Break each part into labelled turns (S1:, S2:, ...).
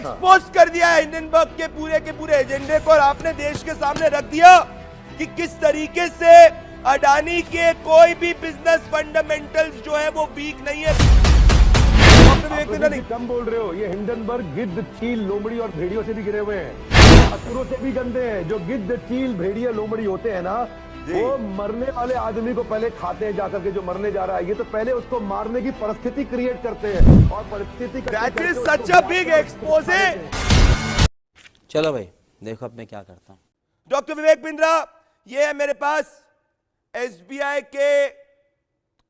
S1: हाँ।
S2: एक्सपोज कर दिया है हिंडनबर्ग के पूरे एजेंडे को और आपने देश के सामने रख दिया कि किस तरीके से अडानी के कोई भी बिजनेस फंडामेंटल्स जो है वो वीक नहीं है।
S1: नहीं कम बोल रहे हो, ये हिंडनबर्ग गिद्ध, चील, लोमड़ी और भेड़ियों से भी गिरे हुए हैं, असुरों से भी गंदे हैं। जो गिद्ध, चील, भेड़िया, लोमड़ी होते हैं ना, वो मरने वाले आदमी को पहले खाते हैं जाकर के, जो मरने जा रहा है। ये तो पहले उसको मारने की परिस्थिति क्रिएट करते हैं और परिस्थिति
S2: that is such a big exposé.
S3: चलो भाई देखो अब मैं क्या करता हूं।
S2: डॉक्टर विवेक बिंद्रा, ये है मेरे पास एसबीआई के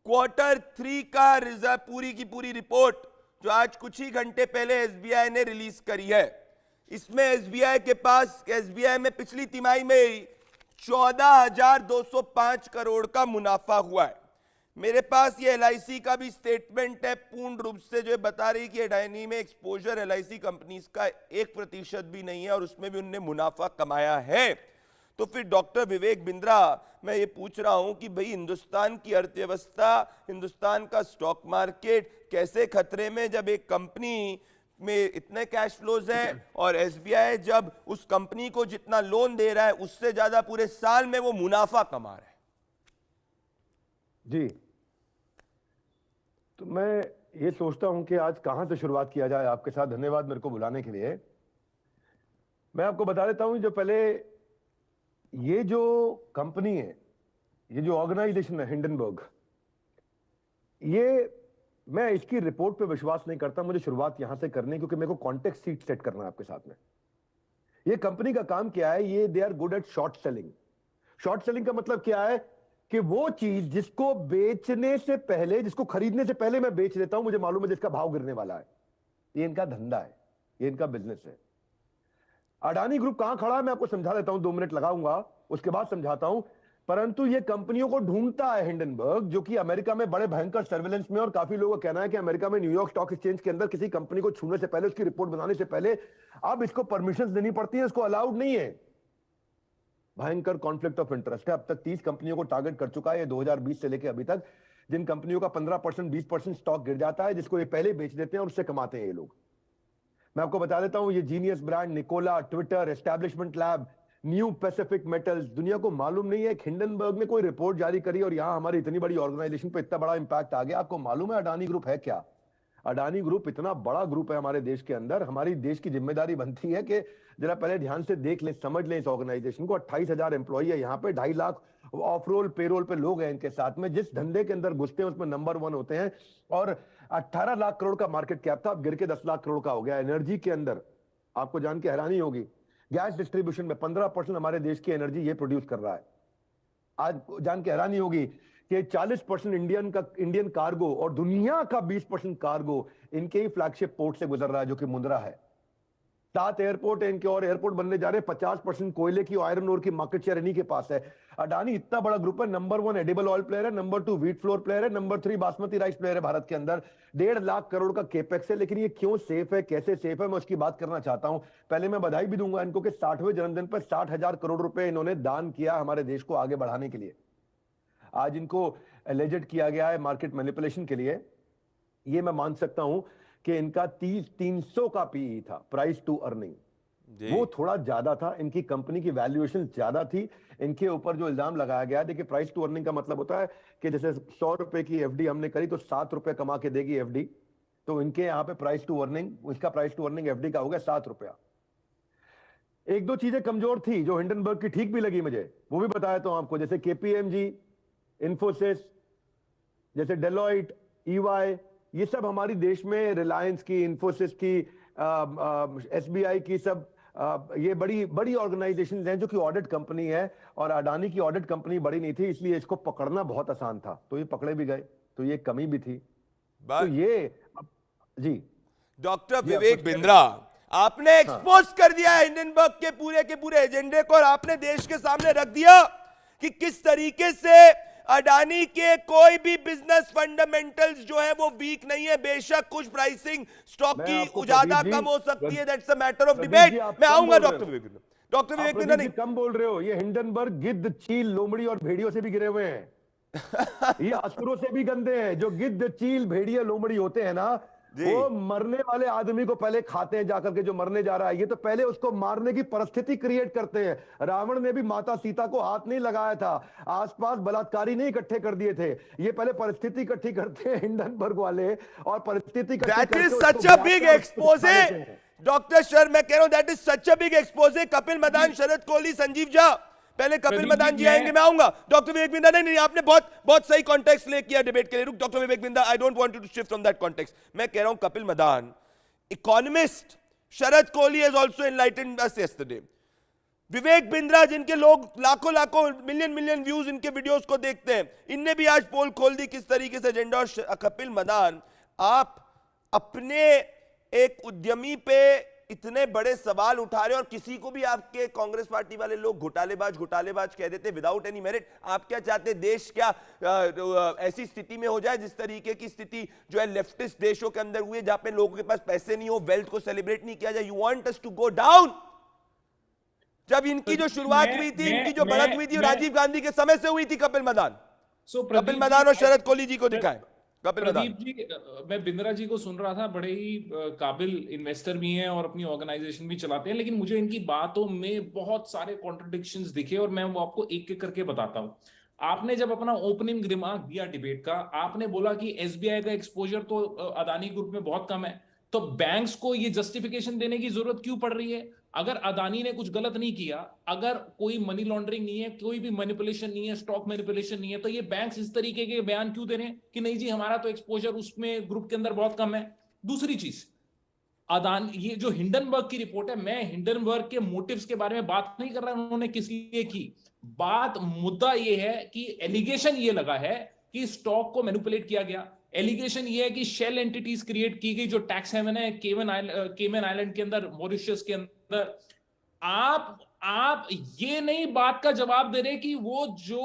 S2: Q3 का रिजल्ट, पूरी की पूरी रिपोर्ट जो आज कुछ ही घंटे पहले एसबीआई ने रिलीज करी है। इसमें एसबीआई में पिछली तिमाही में 14,205 करोड़ का मुनाफा हुआ है। मेरे पास ये एलआईसी का भी स्टेटमेंट है, पूर्ण रूप से जो बता रही कि अडानी में एक्सपोजर एलआईसी कंपनीज का 1% भी नहीं है और उसमें भी उन्होंने मुनाफा कमाया है। तो फिर डॉक्टर विवेक बिंद्रा, मैं ये पूछ रहा हूं कि भाई हिंदुस्तान की अर्थव्यवस्था, हिंदुस्तान का स्टॉक मार्केट कैसे खतरे में जब एक कंपनी में इतने कैश फ्लोज है और एसबीआई जब उस कंपनी को जितना लोन दे रहा है उससे ज्यादा पूरे साल में वो मुनाफा कमा रहा है।
S1: जी, तो मैं ये सोचता हूं कि आज कहां से शुरुआत किया जाए आपके साथ। धन्यवाद मेरे को बुलाने के लिए। मैं आपको बता देता हूं, जो पहले ये जो कंपनी है, ये जो ऑर्गेनाइजेशन है हिंडनबर्ग, ये मैं इसकी रिपोर्ट पे विश्वास नहीं करता। मुझे शुरुआत यहां से करनी है क्योंकि मेरे को कॉन्टेक्स्ट सीट सेट करना है आपके साथ में। ये कंपनी का काम क्या है? ये they are good at short selling. Short selling का मतलब क्या है कि वो चीज जिसको बेचने से पहले, जिसको खरीदने से पहले मैं बेच देता हूं, मुझे मालूम है जिसका भाव गिरने वाला है। ये इनका धंधा है, ये इनका बिजनेस है। अडानी ग्रुप कहां खड़ा है मैं आपको समझा देता हूं, 2 मिनट लगाऊंगा, उसके बाद समझाता हूं। परंतु ये कंपनियों को ढूंढता है हिंडनबर्ग, जो कि अमेरिका में बड़े भयंकर सर्वेलेंस में, और काफी लोगों का कहना है कि अमेरिका में न्यूयॉर्क स्टॉक एक्सचेंज के अंदर किसी कंपनी को छूने से पहले, उसकी रिपोर्ट बनाने से पहले अब इसको परमिशन देनी पड़ती है, इसको अलाउड नहीं है। भयंकर कॉन्फ्लिक्ट ऑफ इंटरेस्ट है। अब तक 30 कंपनियों को टारगेट कर चुका है ये 2020 से लेकर अभी तक, जिन कंपनियों का 15%, 20% स्टॉक गिर जाता है, जिसको ये पहले बेच देते हैं और उससे कमाते हैं ये लोग। मैं आपको बता देता हूं, ये genius brand, Nikola, Twitter, establishment lab, new Pacific metals, दुनिया को मालूम नहीं है कि हिंडनबर्ग ने कोई रिपोर्ट जारी करी और यहां हमारी इतनी बड़ी ऑर्गेनाइजेशन पे इतना बड़ा इंपैक्ट आ गया। आपको मालूम है अडानी ग्रुप है क्या? अडानी ग्रुप इतना बड़ा ग्रुप है हमारे देश के अंदर। हमारी देश की जिम्मेदारी बनती है कि जरा पहले ध्यान से देख लें, समझ लें इस ऑर्गेनाइजेशन को। 28,000 एम्प्लॉई है यहाँ पे, 2.5 लाख ऑफ रोल, पेरोल पे लोग हैं इनके साथ में। जिस धंधे के अंदर घुसते हैं उसमें नंबर 1 होते हैं। और 18 लाख करोड़ का मार्केट कैप था, अब गिर के 10 लाख करोड़ का हो गया। एनर्जी के अंदर आपको जान के हैरानी होगी, गैस डिस्ट्रीब्यूशन में 15% हमारे देश की एनर्जी ये प्रोड्यूस कर रहा है। आज जान के हैरानी होगी कि 40% इंडियन कार्गो और दुनिया का 20% कार्गो इनके ही फ्लैगशिप पोर्ट से गुजर रहा है, जो कि मुंद्रा है। 7 एयरपोर्ट है इनके और एयरपोर्ट बनने जा रहे हैं। 50% कोयले की, आयरन ओर की मार्केट शेयर इन्हीं के पास है। अडानी इतना बड़ा ग्रुप है, नंबर 1 एडिबल ऑयल प्लेयर है, नंबर 2 व्हीट फ्लोर प्लेयर है, नंबर 3 बासमती राइस प्लेयर है भारत के अंदर। 1.5 लाख करोड़ का केपेक्स है। लेकिन ये क्यों सेफ है, कैसे सेफ है, मैं उसकी बात करना चाहता हूं। पहले मैं बधाई भी दूंगा इनको कि 60वें जन्मदिन पर 60,000 करोड़ रुपए इन्होंने दान किया हमारे देश को आगे बढ़ाने के लिए। आज इनको एलिजेड किया गया है मार्केट मैनिपुलेशन के लिए। ये मैं मान सकता हूं कि इनका 300 का पीई था, प्राइस टू अर्निंग, वो थोड़ा ज्यादा था। इनकी कंपनी की वैल्यूएशन ज्यादा थी। इनके ऊपर जो इल्जाम लगाया गया, देखिए प्राइस टू अर्निंग का मतलब होता है कि जैसे 100 रुपए की एफडी हमने करी तो 7 रुपए कमा के देगी एफडी, तो इनके यहां पे प्राइस टू अर्निंग, उसका प्राइस टू अर्निंग एफडी का हो गया 7 रुपया। 1-2 चीजें कमजोर थी जो हिंडनबर्ग की ठीक भी लगी मुझे, वो भी बताया तो आपको, जैसे केपीएमजी, इन्फोसिस, जैसे डेलॉइट, ईवाई, ये सब हमारी देश में, रिलायंस की, इन्फोसिस की, एसबीआई की, सब ये बड़ी बड़ी ऑर्गेनाइजेशन हैं जो कि ऑडिट कंपनी है। और अडानी की ऑडिट कंपनी बड़ी नहीं थी, इसलिए इसको पकड़ना बहुत आसान था, तो ये पकड़े भी गए, तो ये कमी भी थी। तो ये जी
S2: डॉक्टर विवेक बिंद्रा, आपने एक्सपोज कर दिया है हिंडनबर्ग के पूरे एजेंडे को और आपने देश के सामने रख दिया कि किस तरीके से अडानी के कोई भी बिजनेस फंडामेंटल्स जो है वो वीक नहीं है। बेशक कुछ प्राइसिंग स्टॉक की ज्यादा कम हो सकती है, that's a matter of debate. मैं आऊंगा डॉक्टर विवेक बिंद्रा। डॉक्टर विवेक बिंद्रा नहीं
S1: कम बोल रहे हो, ये हिंडनबर्ग गिद्ध, चील, लोमड़ी और भेड़ियों से भी गिरे हुए हैं। ये असुरों से भी गंदे हैं। जो गिद्ध, चील, भेड़िया, लोमड़ी होते हैं ना,
S2: जी।
S1: वो मरने वाले आदमी को पहले खाते हैं जाकर के, जो मरने जा रहा है, ये तो पहले उसको मारने की परिस्थिति क्रिएट करते हैं। रावण ने भी माता सीता को हाथ नहीं लगाया था, आसपास बलात्कारी नहीं इकट्ठे कर दिए थे, ये पहले परिस्थिति इकट्ठी करते हैं हिंडनबर्ग वाले, और परिस्थिति इकट्ठी
S2: दैट
S1: करके
S2: इज
S1: उसको
S2: सच अ
S1: गिराते
S2: बिग
S1: हैं और उसको
S2: एक्सपोजे
S1: खा लेते हैं।
S2: डॉक्टर शर, मैं कह रहा हूं that is such a big exposé. Kapil Madan, Sharad Kohli, Sanjeev Jha, पहले कपिल
S4: प्रदीप
S2: मदान
S4: जी,
S2: जी आएंगे, मैं आऊंगा। डॉक्टर विवेक बिंदा, नहीं, आपने बहुत बहुत सही कॉन्टेक्स्ट ले किया डिबेट के लिए। रुक doctor Vivek Bindra, I don't want you to shift from that context. मैं कह रहा हूं Kapil Madan economist, Sharad Kohli has also enlightened us yesterday, Vivek Bindra जिनके लोग लाखों लाखों मिलियन मिलियन व्यूज इनके वीडियोस को देखते हैं, इनने भी आज पोल खोल दी किस तरीके से एजेंडा। और कपिल मदान, आप अपने एक उद्यमी पे इतने बड़े सवाल उठा रहे हैं, और किसी को भी आपके कांग्रेस पार्टी वाले लोग घोटालेबाज घोटालेबाज कह देते विदाउट एनी मेरिट। आप क्या चाहते हैं, देश क्या ऐसी स्थिति में हो जाए जिस तरीके की स्थिति जो है लेफ्टिस्ट देशों के अंदर हुई है, जहां पे लोगों के पास पैसे नहीं हो, वेल्थ को सेलिब्रेट नहीं किया जाए? You want us to go down? जब इनकी जो शुरुआत हुई थी, इनकी जो बढ़त हुई थी, राजीव गांधी के समय से हुई थी। कपिल मदान, कपिल मदान और शरद कोहली जी को दिखाएं। कपिल मदान
S4: प्रदीप जी, मैं बिंद्रा जी को सुन रहा था, बड़े ही काबिल इन्वेस्टर भी हैं और अपनी ऑर्गेनाइजेशन भी चलाते हैं, लेकिन मुझे इनकी बातों में बहुत सारे कॉन्ट्रडिक्शंस दिखे, और मैं वो आपको एक एक करके बताता हूं। आपने जब अपना ओपनिंग रिमार्क दिया डिबेट का, आपने बोला कि एसबीआई का एक्सपोजर तो अदानी ग्रुप में बहुत कम है, तो बैंक्स को ये जस्टिफिकेशन देने की जरूरत क्यों पड़ रही है? अगर अदानी ने कुछ गलत नहीं किया, अगर कोई मनी लॉन्ड्रिंग नहीं है, कोई भी मैनिपुलेशन नहीं है, स्टॉक मैनिपुलेशन नहीं है, तो ये बैंक्स इस तरीके के बयान क्यों दे रहे हैं कि नहीं जी हमारा तो एक्सपोजर उसमें ग्रुप के अंदर बहुत कम है? दूसरी चीज, अदानी, ये जो हिंडनबर्ग की रिपोर्ट है, मैं हिंडनबर्ग के मोटिव्स के बारे में बात नहीं कर रहा उन्होंने किस लिए की बात। मुद्दा ये है कि एलिगेशन ये लगा है कि स्टॉक को मैनिपुलेट किया गया। एलिगेशन ये है कि शेल एंटिटीज क्रिएट की गई जो टैक्स हेवन है केमन आइलैंड के अंदर, मॉरिशस के अंदर। आप ये नहीं बात का जवाब दे रहे कि वो जो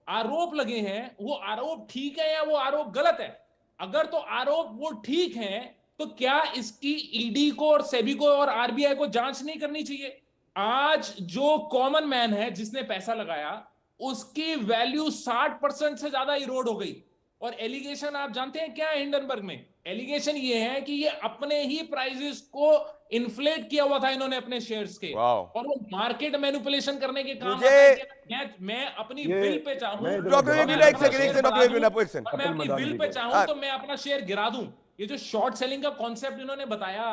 S4: आरोप लगे हैं वो आरोप ठीक है या वो आरोप गलत है। अगर तो आरोप वो ठीक है, तो क्या इसकी ईडी को और सेबी को और आरबीआई को जांच नहीं करनी चाहिए? आज जो कॉमन मैन है जिसने पैसा लगाया, उसकी वैल्यू 60% से ज्यादा इरोड हो गई। और एलिगेशन आप जानते हैं क्या है हिंडनबर्ग में? एलिगेशन ये है कि ये अपने ही प्राइसेस को इन्फ्लेट किया हुआ था इन्होंने अपने शेयर्स के, और वो मार्केट मैनिपुलेशन करने के काम आता है। मैं अपनी विल पे चाहूं, तो मैं अपना शेयर गिरा दूं। ये जो शॉर्ट सेलिंग का कॉन्सेप्ट इन्होंने बताया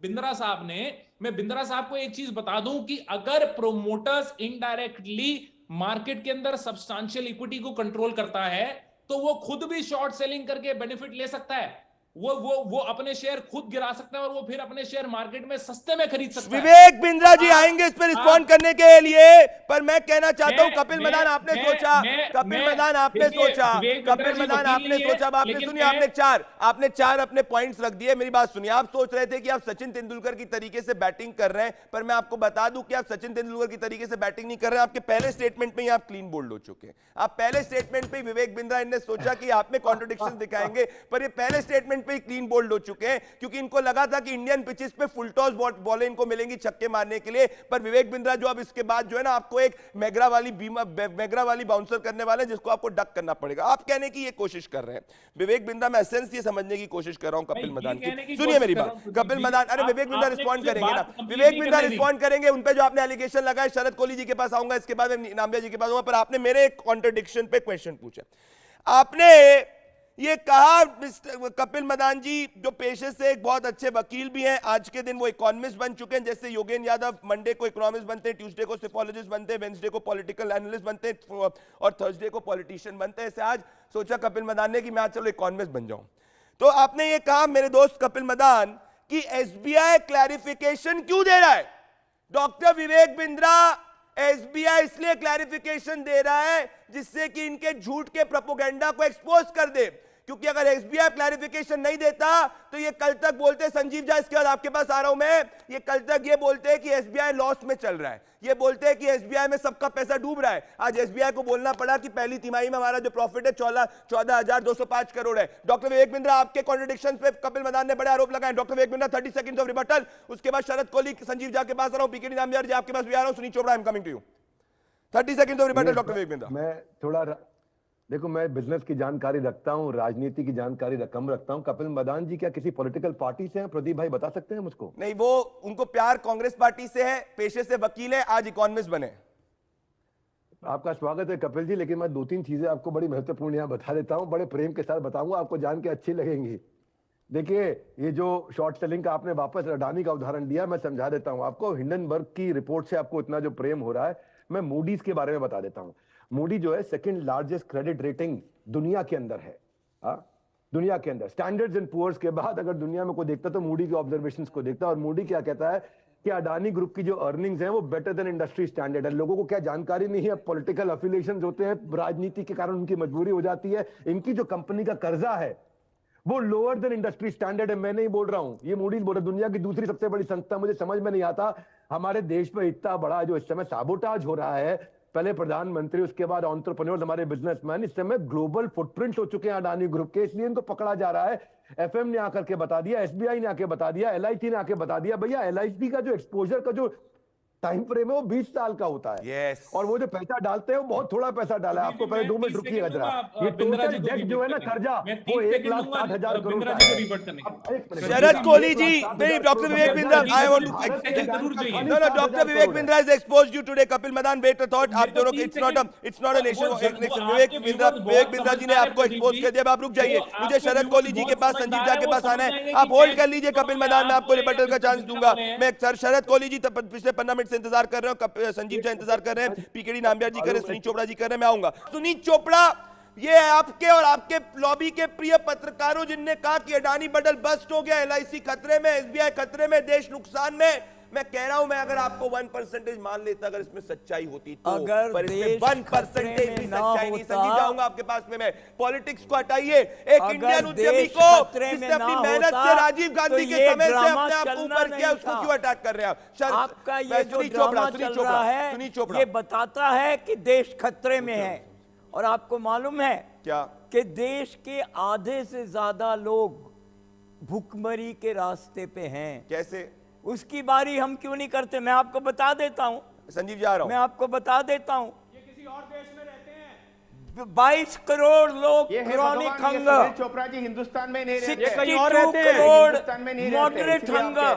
S4: बिंद्रा साहब ने, मैं बिंद्रा साहब को एक चीज बता दूं कि अगर प्रोमोटर्स इनडायरेक्टली मार्केट के अंदर सब्सटैंशियल इक्विटी को कंट्रोल करता है, तो वो खुद भी शॉर्ट सेलिंग करके बेनिफिट ले सकता है। वो अपने शेयर खुद गिरा सकता है और वो फिर अपने शेयर मार्केट में सस्ते में खरीद सकता है।
S2: विवेक बिंद्रा जी आएंगे इस पर रिस्पॉन्ड करने के लिए, पर मैं कहना चाहता हूं कपिल मदान आपने सोचा, कपिल मदान आपने सोचा, कपिल मदान आपने सोचा, आपने सुनी, आपने चार अपने पॉइंट्स रख दिए। मेरी बात सुनिए, आप सोच रहे थे कि आप सचिन तेंदुलकर की तरीके से बैटिंग कर रहे हैं, पर मैं आपको बता दूं कि आप सचिन तेंदुलकर की तरीके से बैटिंग नहीं कर रहे हैं। आपके पहले स्टेटमेंट में ही आप क्लीन बोल्ड हो चुके हैं। आप पहले स्टेटमेंट पे विवेक बिंद्रा ने सोचा कि आप में कॉन्ट्रडिक्शन दिखाएंगे, पर ये पहले स्टेटमेंट पे ही क्लीन बोल्ड हो चुके हैं, क्योंकि इनको लगा था कि इंडियन पिचेस पे फुल टॉस बॉलें इनको मिलेंगी छक्के मारने के लिए। पर विवेक बिंद्रा जो अब इसके बाद जो है ना, आपको एक मैगरा वाली बाउंसर करने वाले हैं, जिसको आपको डक करना पड़ेगा। आप कहने की ये कोशिश कर रहे हैं विवेक बिंद्रा, मैं एसेंस ये समझने की कोशिश कर रहा हूं कपिल मदान की। सुनिए मेरी बात, कपिल मदान, अरे विवेक बिंद्रा रिस्पॉन्ड करेंगे ना, विवेक बिंद्रा रिस्पॉन्ड करेंगे उन पे जो आपने एलिगेशन लगाए। शरद कोहली जी के पास आऊंगा, इसके बाद नाम्बिया जी के पास आऊंगा, पर आपने मेरे एक कॉन्ट्रडिक्शन पे क्वेश्चन पूछा। आपने ये कहा कपिल मदान जी जो पेशे से एक बहुत अच्छे वकील भी हैं, आज के दिन वो इकोनॉमिस्ट बन चुके हैं, जैसे योगेंद्र यादव मंडे को इकोनॉमिस्ट बनते हैं, ट्यूसडे को सिफोलॉजिस्ट बनते हैं, वेंसडे को पॉलिटिकल एनालिस्ट बनते हैं और थर्सडे को पॉलिटिशियन बनते हैं। ऐसे आज सोचा कपिल मदान ने कि मैं आज चलो इकोनॉमिस्ट बन जाऊं। तो आपने ये कहा मेरे दोस्त कपिल मदान कि एसबीआई क्लैरिफिकेशन क्यों दे रहा है? डॉक्टर विवेक बिंद्रा, एसबीआई इसलिए क्लैरिफिकेशन दे रहा है जिससे कि इनके झूठ के प्रोपेगेंडा को एक्सपोज कर दे, क्योंकि अगर एसबीआई क्लैरिफिकेशन नहीं देता तो ये कल तक बोलते, संजीव झा इसके बाद आपके पास आ रहा हूं मैं, ये कल तक ये बोलते हैं कि एसबीआई लॉस में चल रहा है, ये बोलते हैं कि एसबीआई में सबका पैसा डूब रहा है। आज एसबीआई को बोलना पड़ा कि पहली तिमाही में हमारा जो प्रॉफिट है 14,205 करोड़ है। डॉक्टर विवेक बिंद्रा, आपके कॉन्ट्रडिक्शन पे कपिल मदान ने बड़े आरोप लगाए। Doctor Vivek Bindra 30 seconds of rebuttal, उसके बाद शरद कोहली, संजीव झा के पास आ रहा हूं, पीके नाम्बिया जी आपके पास भी आ रहा हूं, Sunil Chopra I am coming to you. 30 seconds of rebuttal doctor Vivek Bindra.
S1: मैं थोड़ा देखो, मैं बिजनेस की जानकारी रखता हूँ, राजनीति की जानकारी कम रखता हूँ। कपिल मदान जी क्या किसी पॉलिटिकल पार्टी से हैं? प्रदीप भाई बता सकते हैं मुझको?
S2: नहीं, वो उनको प्यार कांग्रेस पार्टी से है, पेशे से वकील है, आज इकोनॉमिस्ट बने।
S1: आपका स्वागत है कपिल जी, लेकिन मैं 2-3 चीजें आपको बड़ी महत्वपूर्ण यहाँ बता देता हूँ, बड़े प्रेम के साथ बताऊंगा, आपको जान के अच्छी लगेंगी। देखिए, ये जो शॉर्ट सेलिंग का आपने वापस अडानी का उदाहरण दिया, मैं समझा देता हूं आपको। हिंडनबर्ग की रिपोर्ट से आपको इतना जो प्रेम हो रहा है, मैं मूडीज के बारे में बता देता हूं। मूडी जो है सेकंड लार्जेस्ट क्रेडिट रेटिंग दुनिया के अंदर है। दुनिया के अंदर स्टैंडर्ड्स एंड पुअर्स के बाद अगर दुनिया में कोई देखता तो मूडी के ऑब्जर्वेशंस को देखता। और मूडी क्या कहता है कि अडानी ग्रुप की जो अर्निंग्स हैं वो बेटर देन इंडस्ट्री स्टैंडर्ड है। लोगों को क्या जानकारी नहीं है, पॉलिटिकल अफिलिएशंस होते हैं, राजनीति के कारण उनकी मजबूरी हो जाती है। इनकी जो कंपनी का कर्जा है वो लोअर देन इंडस्ट्री स्टैंडर्ड है। मैं नहीं बोल रहा हूं, ये मूडीज बोल रहा है, दुनिया की दूसरी सबसे बड़ी संस्था। मुझे समझ में नहीं आता हमारे देश में इतना बड़ा जो इस समय साबोटाज हो रहा है, पहले प्रधानमंत्री, उसके बाद एंटरप्रेन्योर्स, हमारे बिजनेसमैन इस समय ग्लोबल फुटप्रिंट हो चुके हैं अडानी ग्रुप के, इसलिए इनको पकड़ा जा रहा है। एफएम ने आकर के बता दिया, एसबीआई ने आके बता दिया, एलआईसी ने आके बता दिया, भैया एलआईसी का जो एक्सपोजर का जो टाइम फ्रेम है वो 20 साल का होता है।
S2: yes.
S1: और वो जो पैसा डालते हैं वो बहुत थोड़ा पैसा डाला है। आपको पहले 2 मिनट रुकिएगा जरा। ये टोटल डेट जो है ना कर्जा वो 1,60,000 करोड़ का है।
S2: शरद कोहली जी, नहीं, doctor Vivek Bindra, I want to, no no, doctor Vivek Bindra has exposed you today. Kapil Madan, wait a thought, आप दोनों, it's not an issue. Vivek Bindra ji ने आपको एक्सपोज कर दिया, आप रुक जाइए। मुझे शरद कोहली जी के पास, संजीव झा के पास आना है, आप होल्ड कर लीजिए। कपिल मदान, मैं आपको रिबटल का चांस दूंगा। मैं सर शरद कोहली जी पिछले 15 मिनट से इंतजार कर रहे हो, संजीव झा इंतजार कर रहे हैं, पीकेडी नामबियार जी कर रहे हैं, सुनीत चोपड़ा जी कर रहे हैं, मैं आऊंगा। सुनीत चोपड़ा, ये आपके और आपके लॉबी के प्रिय पत्रकारों जिनने कहा कि अडानी बंडल बस्ट हो गया, एलआईसी खतरे में, एसबीआई खतरे में, देश नुकसान में, मैं कह रहा हूं, मैं अगर आपको 1% मान लेता अगर इसमें सच्चाई होती तो,
S5: अगर
S2: पर इसमें 1% भी सच्चाई नहीं। संजीव जाऊंगा आपके पास में, मैं पॉलिटिक्स को हटाइए, एक इंडियन उद्यमी को जिसने अपनी मेहनत से राजीव गांधी के समय से अपने आप को ऊपर किया, उसको क्यों अटैक कर रहे हैं?
S5: आपका ये जो ड्रामा चल रहा है ये बताता है कि देश खतरे में है। और आपको मालूम है
S2: क्या
S5: कि देश के आधे से ज्यादा लोग भूखमरी के रास्ते पे हैं।
S2: कैसे?
S5: उसकी बारी हम क्यों नहीं करते? मैं आपको बता देता हूं,
S2: संजीव जा रहा हूं,
S5: मैं आपको बता देता हूं। ये किसी और देश में रहते हैं 22 करोड़ लोग क्रॉनिक हंगर,
S6: चोपड़ा जी हिंदुस्तान में नहीं रहते,
S5: 62 करोड़ मॉडरेट हंगर,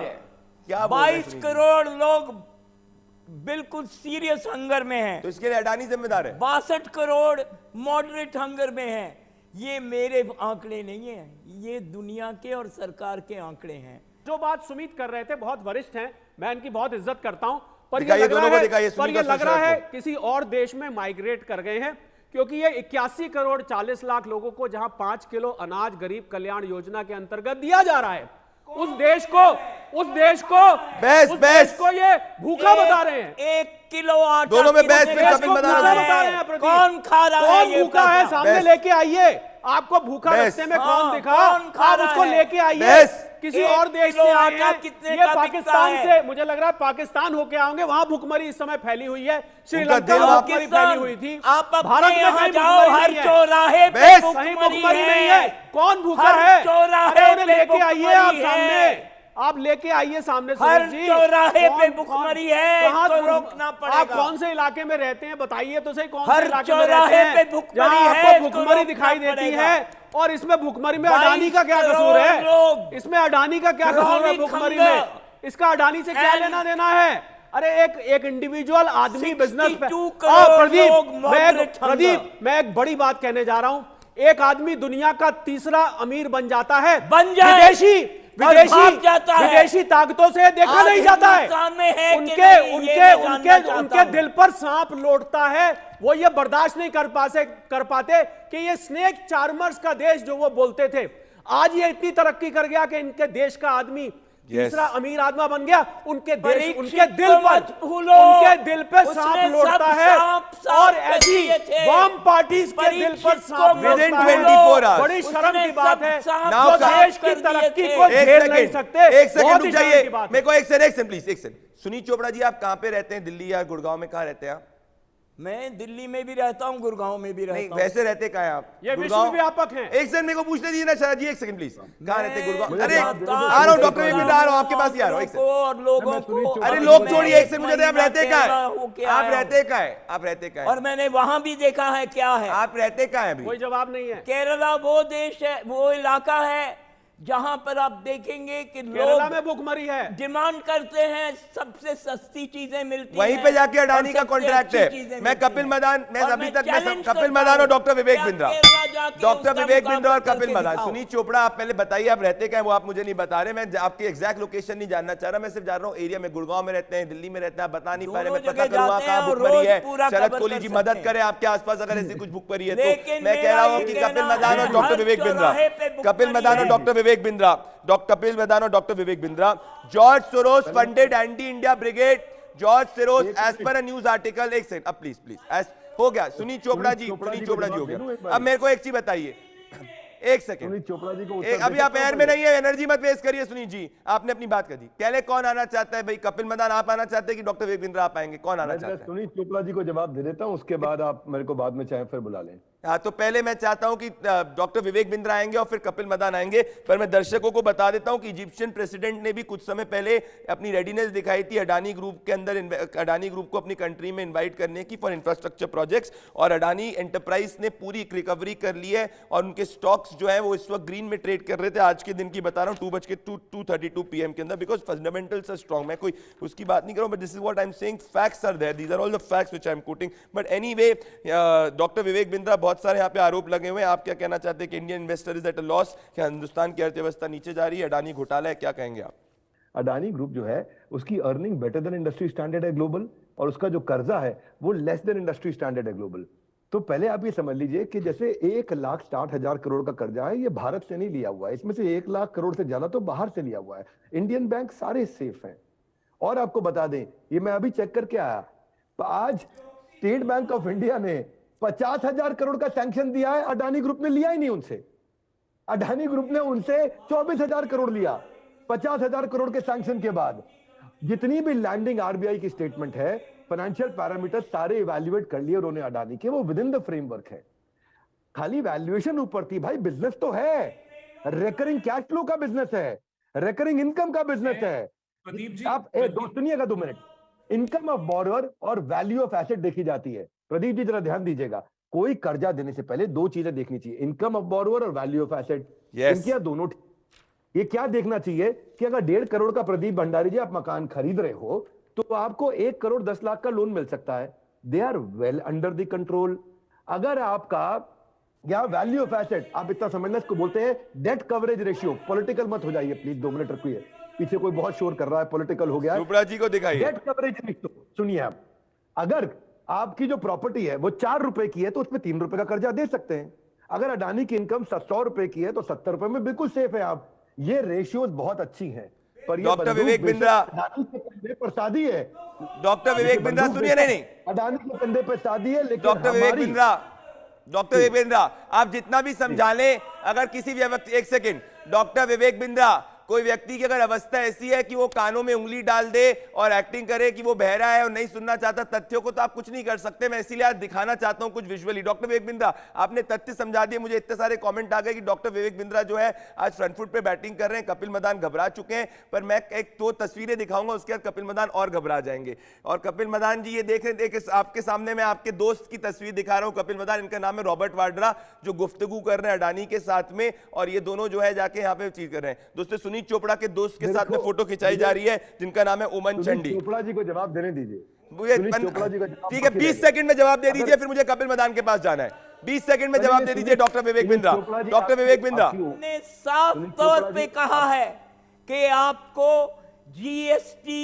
S5: 22 करोड़ लोग बिल्कुल सीरियस हंगर में हैं।
S2: तो इसके लिए अडानी जिम्मेदार है।
S5: 62 करोड़ मॉडरेट हंगर में हैं। ये मेरे आंकड़े नहीं है, ये दुनिया के और सरकार के आंकड़े हैं।
S6: जो बात सुमित कर रहे थे, बहुत वरिष्ठ हैं, मैं इनकी बहुत इज्जत करता हूं, पर
S2: ये
S6: लग रहा है किसी और देश में माइग्रेट कर गए हैं, क्योंकि ये 81 करोड़ 40 लाख लोगों को जहां 5 किलो अनाज गरीब कल्याण योजना के अंतर्गत दिया जा रहा है, उस देश को ये भूखा बता रहे हैं।
S5: 1 किलो आटा
S2: दोनों में बहस में कपिल बता
S6: रहे हैं।
S5: कौन खा रहा है?
S6: कौन भूखा है? सामने लेके आइए। आपको भूखा रास्ते में कौन दिखा, आप उसको लेके आइए। किसी और देश से आए हैं, ये पाकिस्तान से, मुझे लग रहा है पाकिस्तान होके आओगे, वहां भूखमरी इस समय फैली हुई है। श्रीलंका में भूखमरी फैली हुई थी, भारत में कहीं
S5: जाओ, हर चौराहे पे
S6: कहीं भूखमरी नहीं है। कौन भूखा है?
S5: चौराहे
S6: लेके आइए, आप सामने, आप लेके आइए सामने।
S5: हर चौराहे पे भूखमरी है, तो रोकना पड़ेगा।
S6: आप कौन से इलाके में रहते हैं बताइए तो सही, कौन से
S5: हर
S6: इलाके में रहते हैं जहां आपको भूखमरी दिखाई देती है? और इसमें भूखमरी में अडानी का क्या कसूर है? इसमें अडानी का क्या कसूर है भूखमरी में? इसका अडानी से क्या लेना देना है? अरे एक इंडिविजुअल आदमी बिजनेस पे। प्रदीप, मैं एक बड़ी बात कहने जा रहा हूं। एक आदमी दुनिया का तीसरा अमीर बन जाता है,
S5: बन जाए,
S6: विदेशी ताकतों से देखा नहीं जाता है। उनके दिल पर सांप लौटता है, वो ये बर्दाश्त नहीं कर पाते कि ये स्नेक चार्मर्स का देश जो वो बोलते थे, आज ये इतनी तरक्की कर गया कि इनके देश का आदमी तीसरा अमीर आदमी बन गया। उनके दिल पे सांप लौटता है, और ऐसी वाम पार्टी के दिल पर सांप लौटता है। बड़ी शर्म की बात है, जो देश की तरक्की को झेल नहीं सकते।
S2: एक सेकंड रुक जाइए, मेरे को एक सेकंड प्लीज, एक सेकंड। सुनीत चोपड़ा जी, आप कहां पे रहते हैं? दिल्ली या गुड़गांव में? कहां रहते हैं आप?
S5: मैं दिल्ली में भी रहता हूँ, गुड़गांव में भी
S2: नहीं
S5: रहता हूँ।
S2: वैसे रहते कहाँ हैं आप?
S6: ये
S2: गुड़गांव-
S6: विश्वव्यापक हैं।
S2: एक सेकंड मेरे को पूछने दीजिए ना शायद जी, एक सेकंड प्लीज। कहाँ रहते गुड़गांव?
S5: मैं
S2: अरे
S5: जाता
S2: आ रहा हूँ डॉक्टर विवेक बिंद्रा, आ रहा हूँ आपके पास ही आ रहा हूँ, एक
S5: को और लोगों को।
S2: अरे लोग छोड़िए, एक सेकंड मुझे दे, आप रहते कहाँ हैं? आप रहते कहाँ हैं? आप रहते कहाँ
S5: और
S2: हैं?
S5: मैंने वहां भी देखा है क्या है।
S2: आप रहते कहाँ हैं अभी?
S6: कोई जवाब नहीं है।
S5: केरला वो देश है, वो इलाका है जहां पर आप देखेंगे कि
S6: केरला
S5: लोग
S6: में भुखमरी है।
S5: डिमांड करते हैं, सबसे सस्ती चीजें मिलती हैं।
S2: वहीं पे जाके अडानी
S5: और
S2: का
S5: सबसे
S2: कॉन्ट्रैक्ट
S5: अच्छी
S2: है।
S5: चीजें
S2: मैं
S5: मिलती
S2: कपिल
S5: हैं।
S2: मदान, मैं
S5: और
S2: अभी तक मैं
S5: चैलेंज
S2: कपिल
S5: करता
S2: मदान और
S5: हूं,
S2: डॉक्टर विवेक
S5: क्या
S2: बिंद्रा,
S5: केरला जाके
S2: डॉक्टर
S5: उसका
S2: विवेक बिंद्रा और
S5: मुकाबला
S2: कपिल
S5: करके
S2: मदान।
S5: दिखाओ।
S2: सुनील चोपड़ा, आप पहले बताइए, आप रहते क्या हैं वो आप मुझे नहीं बता रहे। मैं आपकी एग्जैक्ट लोकेशन नहीं जानना चाह रहा, मैं सिर्फ जान रहा हूँ एरिया में गुड़गांव में रहते हैं, दिल्ली में रहते हैं, आप बता नहीं पा रहे। मैं
S5: दोनों
S2: पता
S5: जगह
S2: करूंगा
S5: जाते हैं
S2: कहाँ
S5: और
S2: भुखमरी है।
S5: रोज पूरा
S2: शरद
S5: कवर
S2: कोहली
S5: कर
S2: जी
S5: सकते
S2: मदद
S5: हैं।
S2: करें आपके आसपास अगर ऐसी कुछ भुखमरी है तो।
S5: लेकिन
S2: मैं कह
S5: मेरा
S2: रहा हूँ
S5: ये
S2: कि
S5: कहना
S2: कपिल मदान
S5: है,
S2: और डॉक्टर
S5: हर
S2: विवेक बिंद्रा,
S5: चौराहे पे भुखमरी
S2: कपिल मदान और
S5: है।
S2: डॉक्टर विवेक बिंद्रा, डॉक्टर कपिल मदान और doctor Vivek Bindra, George Soros funded anti India brigade, George Soros as per a news article. एक सेकंड, अब प्लीज प्लीज, हो गया। सुनील चोपड़ा जी, सुनील चोपड़ा जी हो गया। अब मेरे को एक चीज बताइए, एक सेकंड,
S1: सुनील चोपड़ा जी को
S2: एक, अभी आप एयर में नहीं है, एनर्जी मत वेस्ट करिए। सुनील जी, आपने अपनी बात कर दी। पहले कौन आना चाहता है भाई? कपिल मदान आप आना चाहते हैं कि डॉक्टर विवेक बिंद्रा आप आएंगे? कौन आना चाहता है?
S1: सुनील चोपड़ा जी को जवाब दे देता हूं, उसके बाद आप मेरे को बाद में चाहे फिर बुला लें।
S2: हाँ, तो पहले मैं चाहता हूं कि डॉक्टर विवेक बिंद्रा आएंगे और फिर कपिल मदान आएंगे। पर मैं दर्शकों को बता देता हूं कि इजिप्शियन प्रेसिडेंट ने भी कुछ समय पहले अपनी रेडीनेस दिखाई थी अडानी ग्रुप के अंदर, अडानी ग्रुप को अपनी कंट्री में इनवाइट करने की फॉर इंफ्रास्ट्रक्चर प्रोजेक्ट्स, और अडानी एंटरप्राइज ने पूरी रिकवरी कर ली है और उनके स्टॉक्स जो है वो इस वक्त ग्रीन में ट्रेड कर रहे थे। आज के दिन की बता रहा हूँ 2:32 PM के अंदर, बिकॉज फंडामेंटल्स आर स्ट्रांग। मैं कोई उसकी बात नहीं कर रहा हूं, but this is what I am saying, facts are there, these are all the facts which I am quoting. But anyway, doctor Vivek Bindra, बहुत सारे यहाँ पे आरोप लगे हुए हैं। आप क्या कहना चाहते हैं कि Indian investor is at a loss? क्या हिंदुस्तान की अर्थव्यवस्था नीचे जा रही है? अडानी घोटाला है, क्या कहेंगे आप?
S1: अडानी ग्रुप जो है उसकी earning better than industry standard है ग्लोबल, और उसका जो कर्जा है वो लेस देन इंडस्ट्री स्टैंडर्ड है ग्लोबल। तो पहले आप ये समझ लीजिए कि जैसे 1,60,000 करोड़ का कर्जा है, ये भारत से नहीं लिया हुआ है, इसमें से 1 लाख करोड़ से ज्यादा तो बाहर से लिया हुआ है। इंडियन बैंक सारे सेफ हैं। और आपको बता दें, ये मैं अभी चेक करके आया, आज स्टेट बैंक ऑफ इंडिया ने 50,000 करोड़ का सैंक्शन दिया है, अडानी ग्रुप ने लिया ही नहीं उनसे। अडानी ग्रुप ने उनसे 24,000 करोड़ लिया 50,000 करोड़ के सैंक्शन के बाद। जितनी भी लैंडिंग आरबीआई की स्टेटमेंट है, फाइनेंशियल पैरामीटर सारे इवैल्यूएट कर लिए उन्होंने अडानी के, वो विद इन द फ्रेमवर्क है। खाली वैल्यूएशन ऊपर थी, भाई बिजनेस तो है, रिकरिंग कैश फ्लो का बिजनेस है, रिकरिंग इनकम का बिजनेस है।
S4: प्रदीप जी,
S1: आप सुनिएगा 2 मिनट, इनकम ऑफ बोरोअर और वैल्यू ऑफ एसेट देखी जाती है। प्रदीप जी जरा ध्यान दीजिएगा, कोई कर्जा देने से पहले 2 चीजें देखनी चाहिए, इनकम ऑफ बोरोअर और वैल्यू ऑफ एसेट। इनके दोनों, ये क्या देखना चाहिए कि अगर 1.5 करोड़ का, प्रदीप भंडारी जी, आप मकान खरीद रहे हो तो आपको 1 करोड़ 10 लाख का लोन मिल सकता है। They are well under the control. अगर आपका या वैल्यू ऑफ एसेट, आप इतना समझना, इसको बोलते हैं डेट कवरेज रेशियो। पॉलिटिकल मत हो जाइए प्लीज, 2 मिनट रुकिए, पीछे कोई बहुत शोर कर रहा है, पॉलिटिकल हो गया है।
S2: चोपड़ा जी को दिखाइए।
S1: डेट कवरेज रेशियो सुनिए आप, अगर आपकी जो प्रॉपर्टी है वो 4 रुपए की है तो उसमें 3 रुपए का कर्जा दे सकते हैं। अगर अडानी की इनकम 100 रुपए की है तो 70 रुपए में बिल्कुल सेफ है आप। ये रेशियोज बहुत अच्छी हैं। पर
S2: डॉक्टर विवेक बिंद्रा,
S1: अडानी के कंधे पर शादी है,
S2: डॉक्टर विवेक बिंद्रा, सुनिए, नहीं
S1: अडानी के कंधे पर शादी है, लेकिन
S2: डॉक्टर विवेक बिंद्रा, डॉक्टर विवेक बिंद्रा, आप जितना भी समझा लें, अगर किसी व्यक्ति, एक सेकंड, डॉक्टर विवेक बिंद्रा, कोई व्यक्ति की अगर अवस्था ऐसी है कि वो कानों में उंगली डाल दे और एक्टिंग करे कि वो बहरा है और नहीं सुनना चाहता तथ्यों को, तो आप कुछ नहीं कर सकते। मैं इसीलिए आज दिखाना चाहता हूं कुछ विजुअली। डॉक्टर विवेक बिंद्रा, आपने तथ्य समझा दिए। मुझे इतने सारे कमेंट आ गए कि डॉक्टर विवेक बिंद्रा जो है आज फ्रंट फुट पे बैटिंग कर रहे हैं, कपिल मदान घबरा चुके हैं। पर मैं एक 2 तस्वीरें दिखाऊंगा, उसके बाद कपिल मदान और घबरा जाएंगे। और कपिल मदान जी, ये देख रहे हैं, आपके सामने मैं आपके दोस्त की तस्वीर दिखा रहा हूं, कपिल मदान, इनका नाम है रॉबर्ट वाड्रा, जो गुफ्तगू कर रहे हैं अडानी के साथ में, और ये दोनों जो है जाके यहाँ पे चीज कर रहे हैं। दोस्तों, सुनील चोपड़ा के दोस्त के साथ में फोटो खिंचाई जा रही है, जिनका नाम है ओमन चंडी।
S1: चोपड़ा जी को जवाब देने दीजिए।
S2: ठीक है, 20 सेकंड में जवाब दे दीजिए, फिर मुझे कपिल मदान के पास जाना है। 20 सेकंड में जवाब दे दीजिए डॉक्टर विवेक बिंद्रा। डॉक्टर विवेक बिंद्रा
S5: ने साफ तौर पे कहा है कि आपको जीएसटी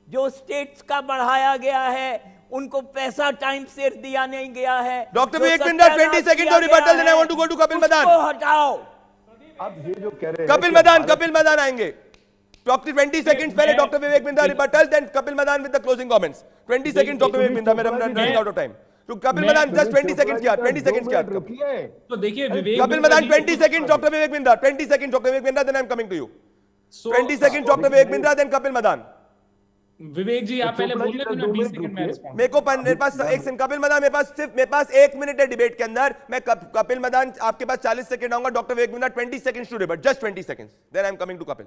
S5: जो स्टेट्स का बढ़ाया गया है, उनको पैसा टाइम से दिया नहीं गया है।
S2: Doctor Vivek Bindra, 20 second of rebuttal, then I want to go to Kapil Madan.
S5: उसको हटाओ।
S1: आप ये जो कह रहे हैं,
S2: कपिल मदान आएंगे। डॉक्टर 20 सेकंड्स पहले doctor Vivek Bindra rebuttal, then Kapil Madan with the closing comments. 20 second doctor Vivek Bindra, मेरा रनिंग आउट ऑफ टाइम। तो कपिल मदान जस्ट 20 सेकंड्स क्या, 20 सेकंड्स क्या?
S4: तो देखिए Vivek,
S2: Kapil Madan 20 second, doctor Vivek Bindra 20 second, doctor Vivek Bindra, then I am coming to you. 20 second doctor Vivek Bindra, then Kapil Madan.
S4: Vivek ji आप पहले
S1: चोपड़ा
S4: बोल
S1: जी,
S4: रहे थे,
S1: दो
S4: मैं 20
S1: मिनट
S4: सेकंड में
S1: रुकिए।
S4: रिस्पॉन्ड।
S2: मेरे पास एक सेकंड, कपिल मदान मेरे पास 1 मिनट है डिबेट के अंदर। मैं कपिल मदान आपके पास 40 सेकंड आऊंगा, doctor Vivek Bindra 20 seconds to debate, just 20 seconds, then I am coming to Kapil.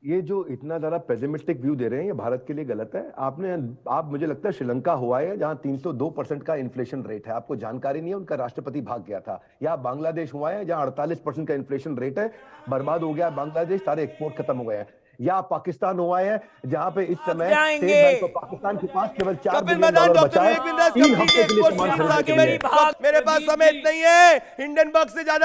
S1: ये जो इतना ज्यादा पेसिमिस्टिक व्यू दे रहे हैं ये भारत के लिए गलत है। आप मुझे लगता है श्रीलंका हुआ है जहां 302% का इन्फ्लेशन रेट है, आपको जानकारी नहीं है, उनका राष्ट्रपति भाग गया था। या बांग्लादेश हुआ है जहां 48% का इन्फ्लेशन रेट है, बर्बाद हो गया बांग्लादेश, सारे एक्सपोर्ट खत्म हो गए हैं। या पाकिस्तान हुआ है जहां पे इस समय
S5: जाएंगे।
S1: स्टेट बैंक ऑफ पाकिस्तान के पास केवल 4
S2: Kapil
S1: billion
S2: Madan,
S1: dollar
S2: doctor
S1: बचा है
S2: विवेक बिंद्रा
S1: 3 हफ्ते के लिए सामान खरीदने के लिए।
S2: मेरे पास समय इतना ही है, हिंडनबर्ग से ज्यादा